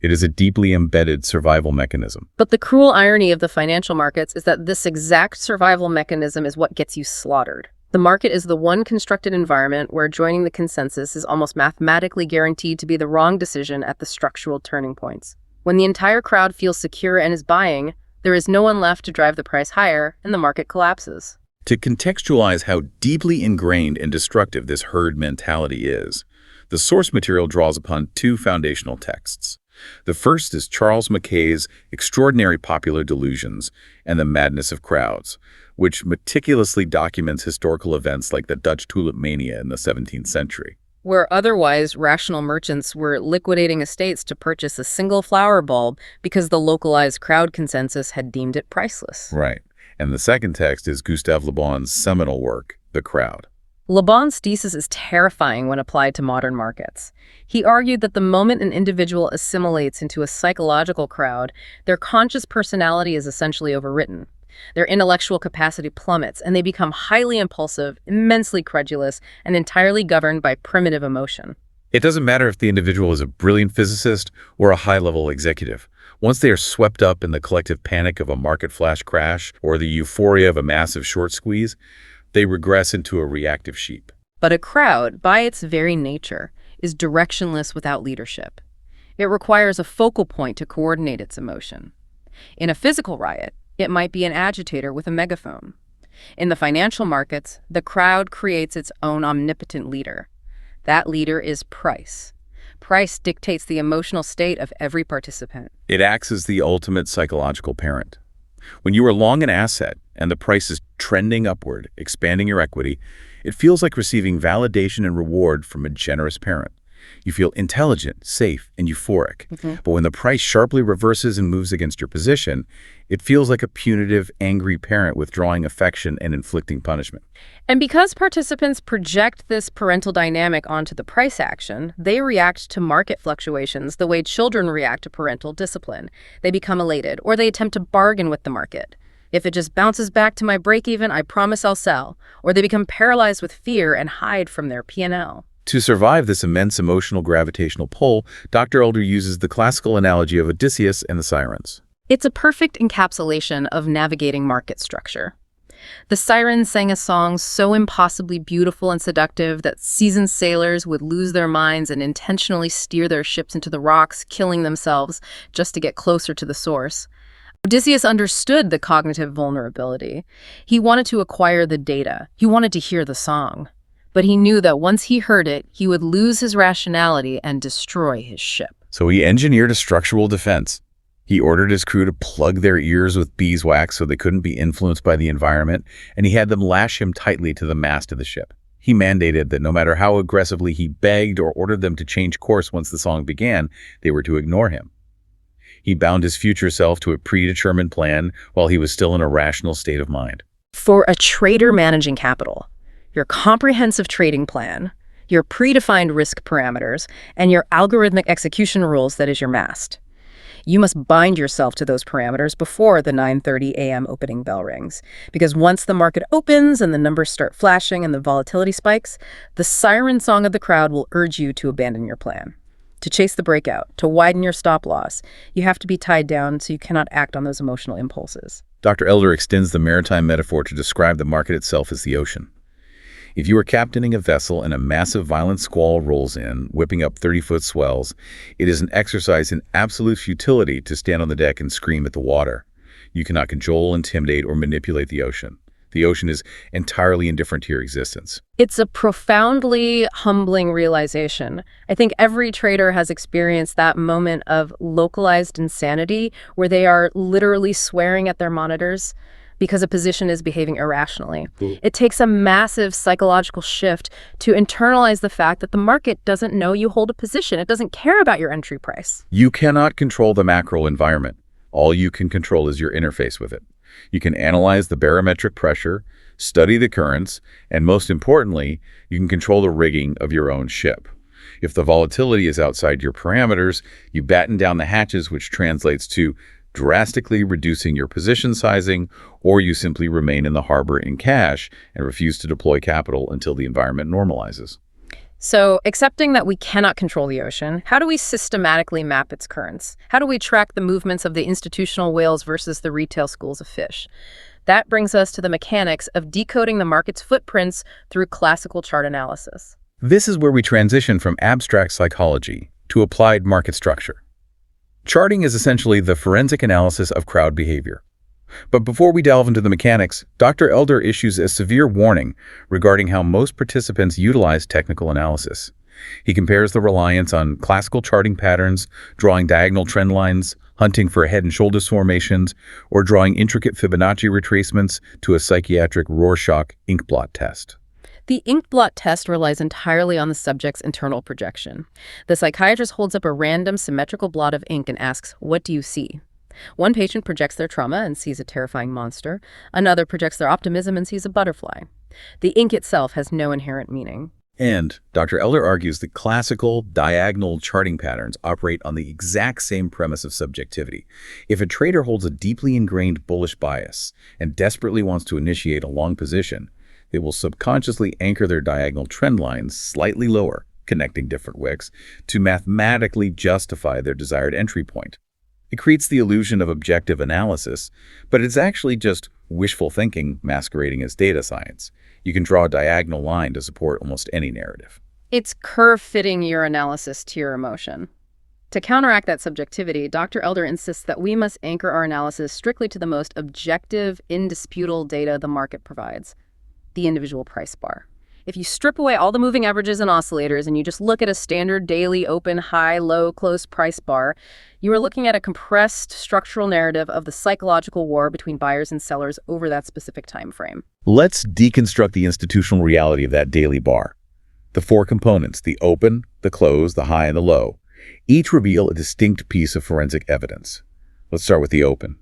It is a deeply embedded survival mechanism. But the cruel irony of the financial markets is that this exact survival mechanism is what gets you slaughtered. The market is the one constructed environment where joining the consensus is almost mathematically guaranteed to be the wrong decision at the structural turning points. When the entire crowd feels secure and is buying, there is no one left to drive the price higher, and the market collapses. To contextualize how deeply ingrained and destructive this herd mentality is, the source material draws upon two foundational texts. The first is Charles Mackay's Extraordinary Popular Delusions and the Madness of Crowds, which meticulously documents historical events like the Dutch tulip mania in the 17th century. Where otherwise rational merchants were liquidating estates to purchase a single flower bulb because the localized crowd consensus had deemed it priceless. Right. And the second text is Gustave Le Bon's seminal work, The Crowd. Le Bon's thesis is terrifying when applied to modern markets. He argued that the moment an individual assimilates into a psychological crowd, their conscious personality is essentially overwritten. Their intellectual capacity plummets, and they become highly impulsive, immensely credulous, and entirely governed by primitive emotion. It doesn't matter if the individual is a brilliant physicist or a high-level executive. Once they are swept up in the collective panic of a market flash crash or the euphoria of a massive short squeeze, they regress into a reactive sheep. But a crowd, by its very nature, is directionless without leadership. It requires a focal point to coordinate its emotion. In a physical riot, it might be an agitator with a megaphone. In the financial markets, the crowd creates its own omnipotent leader. That leader is price. Price dictates the emotional state of every participant. It acts as the ultimate psychological parent. When you are long an asset and the price is trending upward, expanding your equity, it feels like receiving validation and reward from a generous parent. You feel intelligent, safe, and euphoric. But when the price sharply reverses and moves against your position, it feels like a punitive, angry parent withdrawing affection and inflicting punishment. And because participants project this parental dynamic onto the price action, they react to market fluctuations the way children react to parental discipline. They become elated, or they attempt to bargain with the market. If it just bounces back to my break-even, I promise I'll sell. Or they become paralyzed with fear and hide from their P&L. To survive this immense emotional gravitational pull, Dr. Elder uses the classical analogy of Odysseus and the Sirens. It's a perfect encapsulation of navigating market structure. The sirens sang a song so impossibly beautiful and seductive that seasoned sailors would lose their minds and intentionally steer their ships into the rocks, killing themselves just to get closer to the source. Odysseus understood the cognitive vulnerability. He wanted to acquire the data. He wanted to hear the song. But he knew that once he heard it, he would lose his rationality and destroy his ship. So he engineered a structural defense. He ordered his crew to plug their ears with beeswax so they couldn't be influenced by the environment, and he had them lash him tightly to the mast of the ship. He mandated that no matter how aggressively he begged or ordered them to change course once the song began, they were to ignore him. He bound his future self to a predetermined plan while he was still in a rational state of mind. For a trader managing capital, your comprehensive trading plan, your predefined risk parameters, and your algorithmic execution rules that is your mast. You must bind yourself to those parameters before the 9:30 a.m. opening bell rings. Because once the market opens and the numbers start flashing and the volatility spikes, the siren song of the crowd will urge you to abandon your plan. To chase the breakout, to widen your stop loss, you have to be tied down so you cannot act on those emotional impulses. Dr. Elder extends the maritime metaphor to describe the market itself as the ocean. If you are captaining a vessel and a massive violent squall rolls in, whipping up 30-foot swells, it is an exercise in absolute futility to stand on the deck and scream at the water. You cannot cajole, intimidate, or manipulate the ocean. The ocean is entirely indifferent to your existence. It's a profoundly humbling realization. I think every trader has experienced that moment of localized insanity where they are literally swearing at their monitors because a position is behaving irrationally. It takes a massive psychological shift to internalize the fact that the market doesn't know you hold a position. It doesn't care about your entry price. You cannot control the macro environment. All you can control is your interface with it. You can analyze the barometric pressure, study the currents, and most importantly, you can control the rigging of your own ship. If the volatility is outside your parameters, you batten down the hatches, which translates to drastically reducing your position sizing, or you simply remain in the harbor in cash and refuse to deploy capital until the environment normalizes. So, accepting that we cannot control the ocean, how do we systematically map its currents? How do we track the movements of the institutional whales versus the retail schools of fish? That brings us to the mechanics of decoding the market's footprints through classical chart analysis. This is where we transition from abstract psychology to applied market structure. Charting is essentially the forensic analysis of crowd behavior. But before we delve into the mechanics, Dr. Elder issues a severe warning regarding how most participants utilize technical analysis. He compares the reliance on classical charting patterns, drawing diagonal trend lines, hunting for head and shoulders formations, or drawing intricate Fibonacci retracements to a psychiatric Rorschach inkblot test. The inkblot test relies entirely on the subject's internal projection. The psychiatrist holds up a random symmetrical blot of ink and asks, "What do you see?" One patient projects their trauma and sees a terrifying monster. Another projects their optimism and sees a butterfly. The ink itself has no inherent meaning. And Dr. Elder argues that classical diagonal charting patterns operate on the exact same premise of subjectivity. If a trader holds a deeply ingrained bullish bias and desperately wants to initiate a long position, they will subconsciously anchor their diagonal trend lines slightly lower, connecting different wicks, to mathematically justify their desired entry point. It creates the illusion of objective analysis, but it's actually just wishful thinking masquerading as data science. You can draw a diagonal line to support almost any narrative. It's curve-fitting your analysis to your emotion. To counteract that subjectivity, Dr. Elder insists that we must anchor our analysis strictly to the most objective, indisputable data the market provides, the individual price bar. If you strip away all the moving averages and oscillators and you just look at a standard daily open, high, low, close price bar, you are looking at a compressed structural narrative of the psychological war between buyers and sellers over that specific time frame. Let's deconstruct the institutional reality of that daily bar. The four components, the open, the close, the high, and the low, each reveal a distinct piece of forensic evidence. Let's start with the open.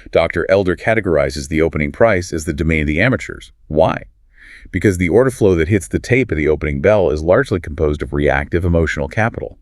Dr. Elder categorizes the opening price as the domain of the amateurs. Why? Because the order flow that hits the tape at the opening bell is largely composed of reactive emotional capital.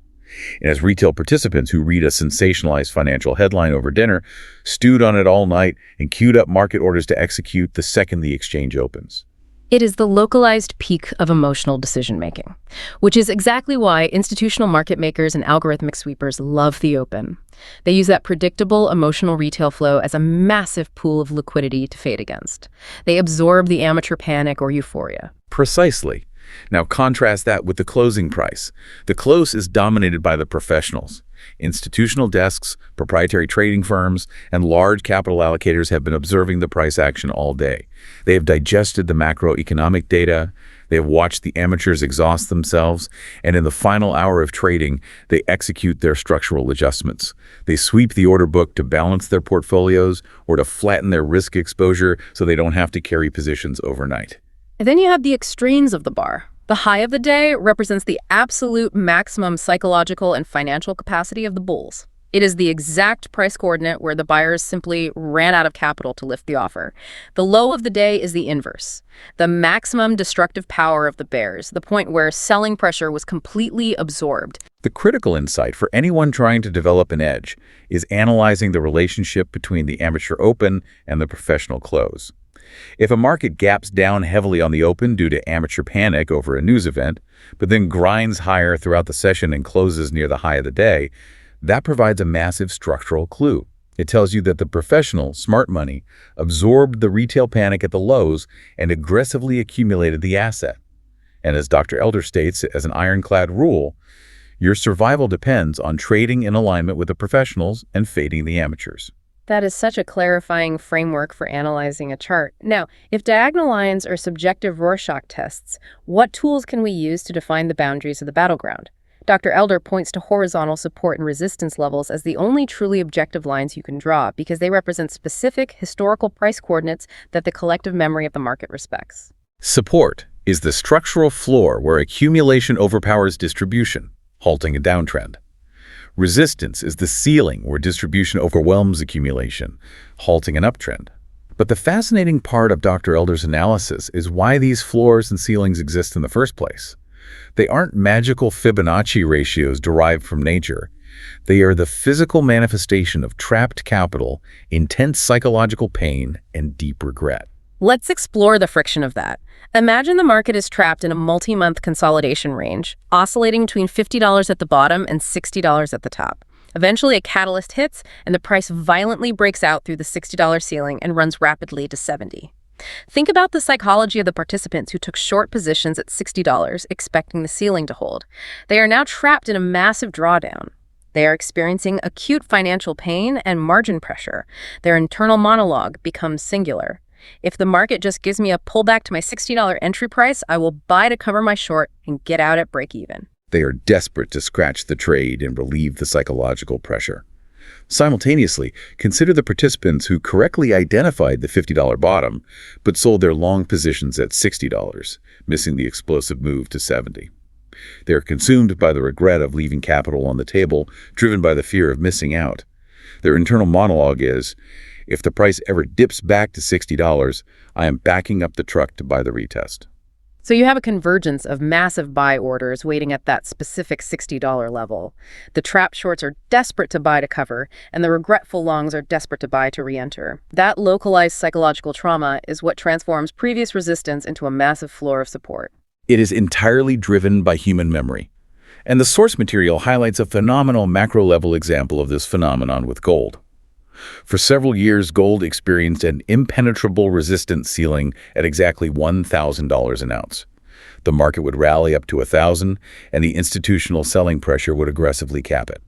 And as retail participants who read a sensationalized financial headline over dinner, stewed on it all night, and queued up market orders to execute the second the exchange opens. It is the localized peak of emotional decision-making, which is exactly why institutional market makers and algorithmic sweepers love the open. They use that predictable emotional retail flow as a massive pool of liquidity to fade against. They absorb the amateur panic or euphoria. Precisely. Now contrast that with the closing price. The close is dominated by the professionals. Institutional desks, proprietary trading firms, and large capital allocators have been observing the price action all day. They have digested the macroeconomic data, they have watched the amateurs exhaust themselves, and in the final hour of trading, they execute their structural adjustments. They sweep the order book to balance their portfolios or to flatten their risk exposure so they don't have to carry positions overnight. And then you have the extremes of the bar. The high of the day represents the absolute maximum psychological and financial capacity of the bulls. It is the exact price coordinate where the buyers simply ran out of capital to lift the offer. The low of the day is the inverse, the maximum destructive power of the bears, the point where selling pressure was completely absorbed. The critical insight for anyone trying to develop an edge is analyzing the relationship between the amateur open and the professional close. If a market gaps down heavily on the open due to amateur panic over a news event, but then grinds higher throughout the session and closes near the high of the day, that provides a massive structural clue. It tells you that the professional, smart money, absorbed the retail panic at the lows and aggressively accumulated the asset. And as Dr. Elder states as an ironclad rule, your survival depends on trading in alignment with the professionals and fading the amateurs. That is such a clarifying framework for analyzing a chart. Now, if diagonal lines are subjective Rorschach tests, what tools can we use to define the boundaries of the battleground? Dr. Elder points to horizontal support and resistance levels as the only truly objective lines you can draw because they represent specific historical price coordinates that the collective memory of the market respects. Support is the structural floor where accumulation overpowers distribution, halting a downtrend. Resistance is the ceiling where distribution overwhelms accumulation, halting an uptrend. But the fascinating part of Dr. Elder's analysis is why these floors and ceilings exist in the first place. They aren't magical Fibonacci ratios derived from nature. They are the physical manifestation of trapped capital, intense psychological pain, and deep regret. Let's explore the friction of that. Imagine the market is trapped in a multi-month consolidation range, oscillating between $50 at the bottom and $60 at the top. Eventually, a catalyst hits, and the price violently breaks out through the $60 ceiling and runs rapidly to $70. Think about the psychology of the participants who took short positions at $60, expecting the ceiling to hold. They are now trapped in a massive drawdown. They are experiencing acute financial pain and margin pressure. Their internal monologue becomes singular. If the market just gives me a pullback to my $60 entry price, I will buy to cover my short and get out at break even. They are desperate to scratch the trade and relieve the psychological pressure. Simultaneously, consider the participants who correctly identified the $50 bottom, but sold their long positions at $60, missing the explosive move to $70. They are consumed by the regret of leaving capital on the table, driven by the fear of missing out. Their internal monologue is, if the price ever dips back to $60, I am backing up the truck to buy the retest. So you have a convergence of massive buy orders waiting at that specific $60 level. The trapped shorts are desperate to buy to cover, and the regretful longs are desperate to buy to re-enter. That localized psychological trauma is what transforms previous resistance into a massive floor of support. It is entirely driven by human memory. And the source material highlights a phenomenal macro-level example of this phenomenon with gold. For several years, gold experienced an impenetrable resistance ceiling at exactly $1,000 an ounce. The market would rally up to $1,000, and the institutional selling pressure would aggressively cap it.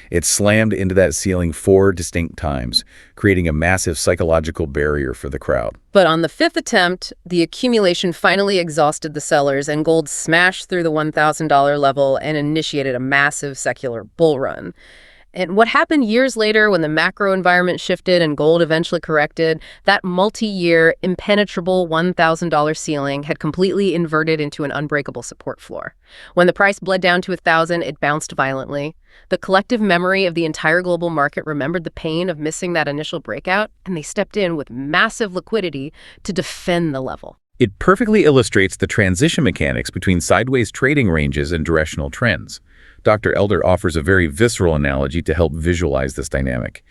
It slammed into that ceiling 4 distinct times, creating a massive psychological barrier for the crowd. But on the 5th attempt, the accumulation finally exhausted the sellers, and gold smashed through the $1,000 level and initiated a massive secular bull run. And what happened years later when the macro environment shifted and gold eventually corrected, that multi-year, impenetrable $1,000 ceiling had completely inverted into an unbreakable support floor. When the price bled down to $1,000, it bounced violently. The collective memory of the entire global market remembered the pain of missing that initial breakout, and they stepped in with massive liquidity to defend the level. It perfectly illustrates the transition mechanics between sideways trading ranges and directional trends. Dr. Elder offers a very visceral analogy to help visualize this dynamic.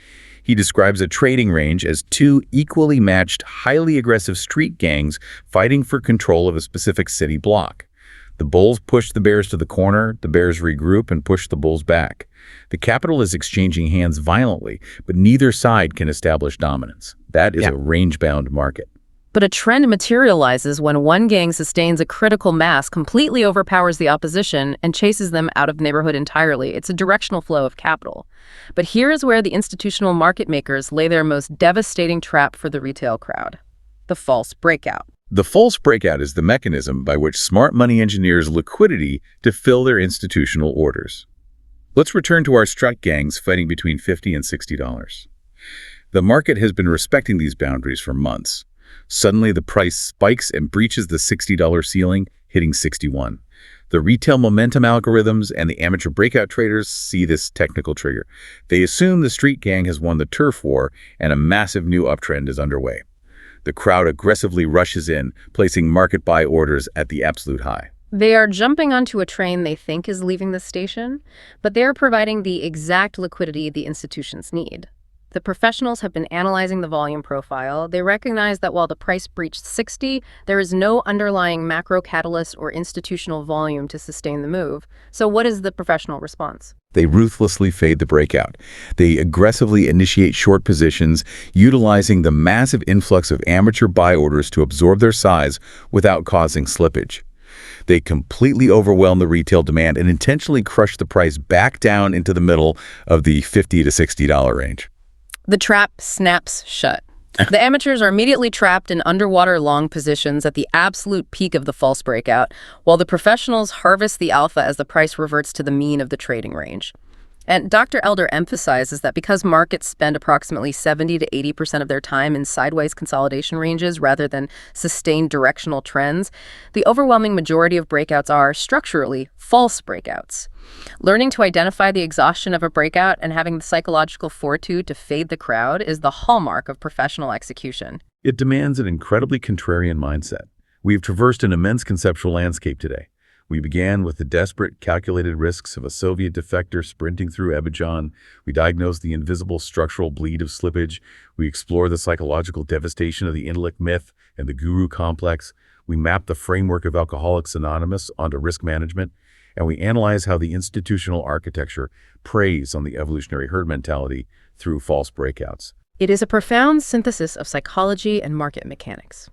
He describes a trading range as two equally matched, highly aggressive street gangs fighting for control of a specific city block. The bulls push the bears to the corner, the bears regroup and push the bulls back. The capital is exchanging hands violently, but neither side can establish dominance. That is a range-bound market. But a trend materializes when one gang sustains a critical mass, completely overpowers the opposition, and chases them out of the neighborhood entirely. It's a directional flow of capital. But here is where the institutional market makers lay their most devastating trap for the retail crowd: the false breakout. The false breakout is the mechanism by which smart money engineers liquidity to fill their institutional orders. Let's return to our strike gangs fighting between $50 and $60. The market has been respecting these boundaries for months. Suddenly, the price spikes and breaches the $60 ceiling, hitting $61. The retail momentum algorithms and the amateur breakout traders see this technical trigger. They assume the street gang has won the turf war and a massive new uptrend is underway. The crowd aggressively rushes in, placing market buy orders at the absolute high. They are jumping onto a train they think is leaving the station, but they are providing the exact liquidity the institutions need. The professionals have been analyzing the volume profile. They recognize that while the price breached 60, there is no underlying macro catalyst or institutional volume to sustain the move. So what is the professional response? They ruthlessly fade the breakout. They aggressively initiate short positions, utilizing the massive influx of amateur buy orders to absorb their size without causing slippage. They completely overwhelm the retail demand and intentionally crush the price back down into the middle of the $50 to $60 range. The trap snaps shut. The amateurs are immediately trapped in underwater long positions at the absolute peak of the false breakout, while the professionals harvest the alpha as the price reverts to the mean of the trading range. And Dr. Elder emphasizes that because markets spend approximately 70 to 80% of their time in sideways consolidation ranges rather than sustained directional trends, the overwhelming majority of breakouts are, structurally, false breakouts. Learning to identify the exhaustion of a breakout and having the psychological fortitude to fade the crowd is the hallmark of professional execution. It demands an incredibly contrarian mindset. We've traversed an immense conceptual landscape today. We began with the desperate, calculated risks of a Soviet defector sprinting through Abidjan. We diagnosed the invisible structural bleed of slippage. We explore the psychological devastation of the intellect myth and the guru complex. We map the framework of Alcoholics Anonymous onto risk management. And we analyze how the institutional architecture preys on the evolutionary herd mentality through false breakouts. It is a profound synthesis of psychology and market mechanics.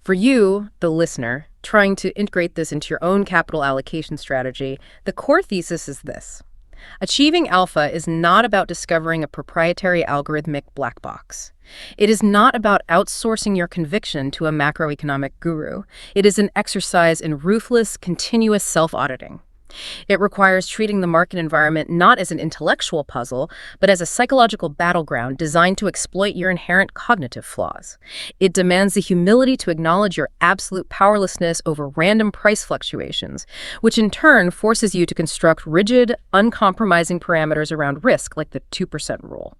For you, the listener, trying to integrate this into your own capital allocation strategy, the core thesis is this: achieving alpha is not about discovering a proprietary algorithmic black box. It is not about outsourcing your conviction to a macroeconomic guru. It is an exercise in ruthless, continuous self-auditing. It requires treating the market environment not as an intellectual puzzle, but as a psychological battleground designed to exploit your inherent cognitive flaws. It demands the humility to acknowledge your absolute powerlessness over random price fluctuations, which in turn forces you to construct rigid, uncompromising parameters around risk like the 2% rule.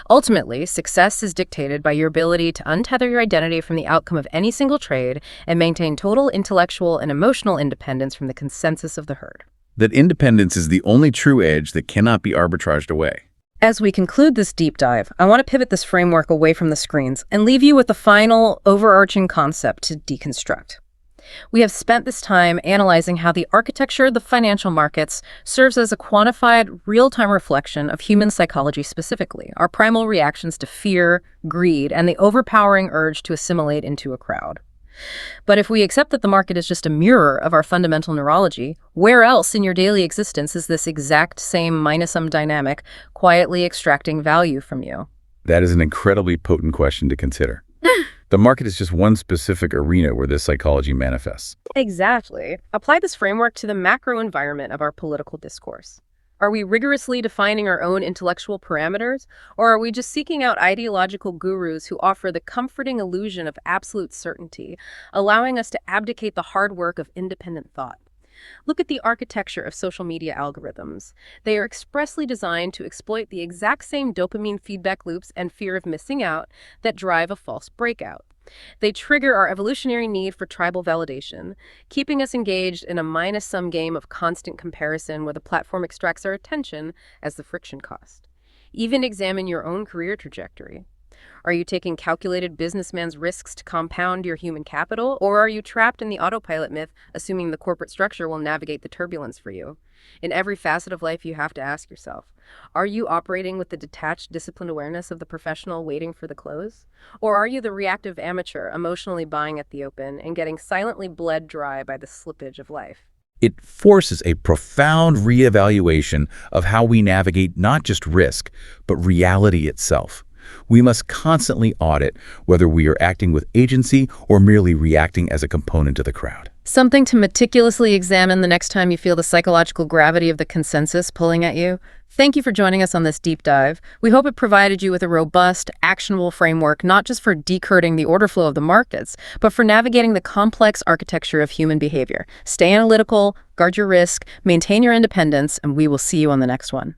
Ultimately, success is dictated by your ability to untether your identity from the outcome of any single trade and maintain total intellectual and emotional independence from the consensus of the herd. That independence is the only true edge that cannot be arbitraged away. As we conclude this deep dive, I want to pivot this framework away from the screens and leave you with the final, overarching concept to deconstruct. We have spent this time analyzing how the architecture of the financial markets serves as a quantified, real-time reflection of human psychology specifically, our primal reactions to fear, greed, and the overpowering urge to assimilate into a crowd. But if we accept that the market is just a mirror of our fundamental neurology, where else in your daily existence is this exact same minus-sum dynamic quietly extracting value from you? That is an incredibly potent question to consider. The market is just one specific arena where this psychology manifests. Exactly. Apply this framework to the macro environment of our political discourse. Are we rigorously defining our own intellectual parameters, or are we just seeking out ideological gurus who offer the comforting illusion of absolute certainty, allowing us to abdicate the hard work of independent thought? Look at the architecture of social media algorithms. They are expressly designed to exploit the exact same dopamine feedback loops and fear of missing out that drive a false breakout. They trigger our evolutionary need for tribal validation, keeping us engaged in a minus-sum game of constant comparison where the platform extracts our attention as the friction cost. Even examine your own career trajectory. Are you taking calculated businessman's risks to compound your human capital, or are you trapped in the autopilot myth, assuming the corporate structure will navigate the turbulence for you? In every facet of life, you have to ask yourself, are you operating with the detached, disciplined awareness of the professional waiting for the close? Or are you the reactive amateur, emotionally buying at the open and getting silently bled dry by the slippage of life? It forces a profound reevaluation of how we navigate not just risk, but reality itself. We must constantly audit whether we are acting with agency or merely reacting as a component of the crowd. Something to meticulously examine the next time you feel the psychological gravity of the consensus pulling at you. Thank you for joining us on this deep dive. We hope it provided you with a robust, actionable framework, not just for decoding the order flow of the markets, but for navigating the complex architecture of human behavior. Stay analytical, guard your risk, maintain your independence, and we will see you on the next one.